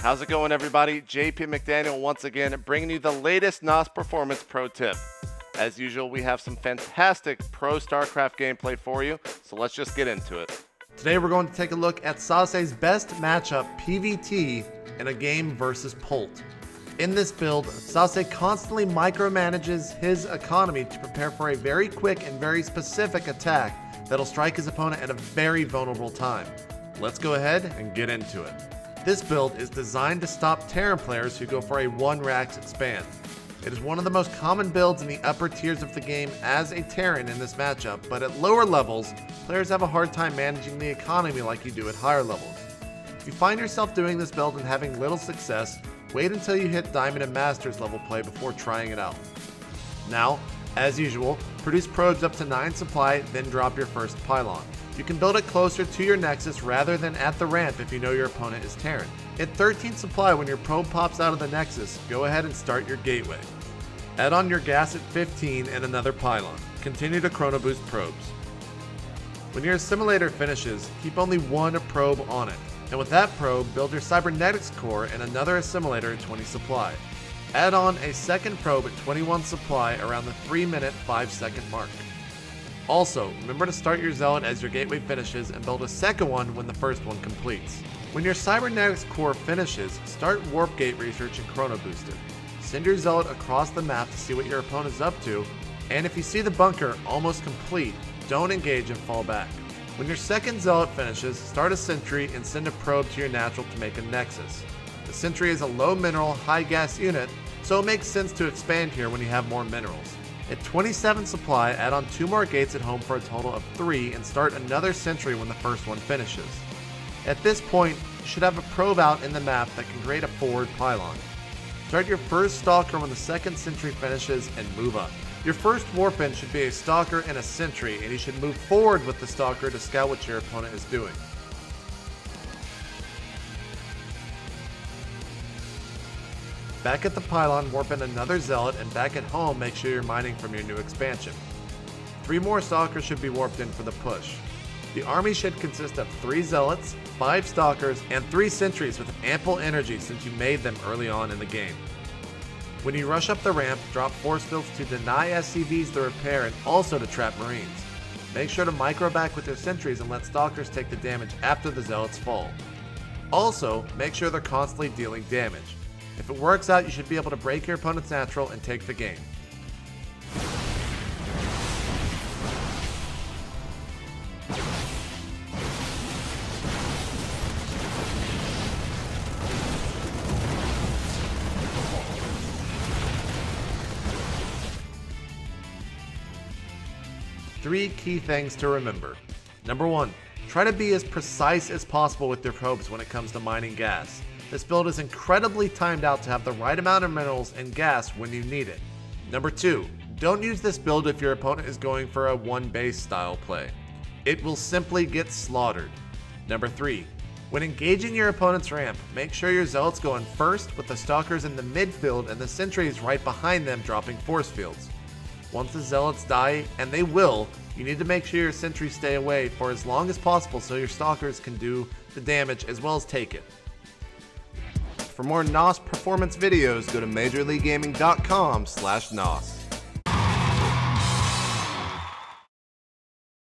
How's it going, everybody? JP McDaniel once again bringing you the latest NOS Performance Pro Tip. As usual, we have some fantastic Pro Starcraft gameplay for you, so let's just get into it. Today we're going to take a look at Sase's best matchup PvT in a game versus Pult. In this build, Sase constantly micromanages his economy to prepare for a very quick and very specific attack that'll strike his opponent at a very vulnerable time. Let's go ahead and get into it. This build is designed to stop Terran players who go for a 1-Rax expand. It is one of the most common builds in the upper tiers of the game as a Terran in this matchup, but at lower levels, players have a hard time managing the economy like you do at higher levels. If you find yourself doing this build and having little success, wait until you hit Diamond and Masters level play before trying it out. Now, as usual, produce probes up to 9 supply, then drop your first pylon. You can build it closer to your Nexus rather than at the ramp if you know your opponent is Terran. At 13 supply, when your probe pops out of the Nexus, go ahead and start your gateway. Add on your gas at 15 and another pylon. Continue to chrono boost probes. When your assimilator finishes, keep only one probe on it. And with that probe, build your cybernetics core and another assimilator at 20 supply. Add on a second probe at 21 supply around the 3-minute 5-second mark. Also, remember to start your zealot as your gateway finishes and build a second one when the first one completes. When your cybernetics core finishes, start warp gate research and chrono boost it. Send your zealot across the map to see what your opponent is up to, and if you see the bunker almost complete, don't engage and fall back. When your second zealot finishes, start a sentry and send a probe to your natural to make a nexus. The sentry is a low mineral, high gas unit, so it makes sense to expand here when you have more minerals. At 27 supply, add on 2 more gates at home for a total of 3 and start another sentry when the first one finishes. At this point, you should have a probe out in the map that can create a forward pylon. Start your first stalker when the second sentry finishes and move up. Your first warp in should be a stalker and a sentry, and you should move forward with the stalker to scout what your opponent is doing. Back at the pylon, warp in another zealot, and back at home, make sure you're mining from your new expansion. 3 more stalkers should be warped in for the push. The army should consist of 3 zealots, 5 stalkers, and 3 sentries with ample energy since you made them early on in the game. When you rush up the ramp, drop force fields to deny SCVs the repair and also to trap marines. Make sure to micro back with your sentries and let stalkers take the damage after the zealots fall. Also, make sure they're constantly dealing damage. If it works out, you should be able to break your opponent's natural and take the game. Three key things to remember. Number 1, try to be as precise as possible with your probes when it comes to mining gas. This build is incredibly timed out to have the right amount of minerals and gas when you need it. Number 2, don't use this build if your opponent is going for a 1-base style play. It will simply get slaughtered. Number 3, when engaging your opponent's ramp, make sure your zealots go in first with the stalkers in the midfield and the sentries right behind them dropping force fields. Once the zealots die, and they will, you need to make sure your sentries stay away for as long as possible so your stalkers can do the damage as well as take it. For more NOS performance videos, go to MajorLeagueGaming.com/NOS.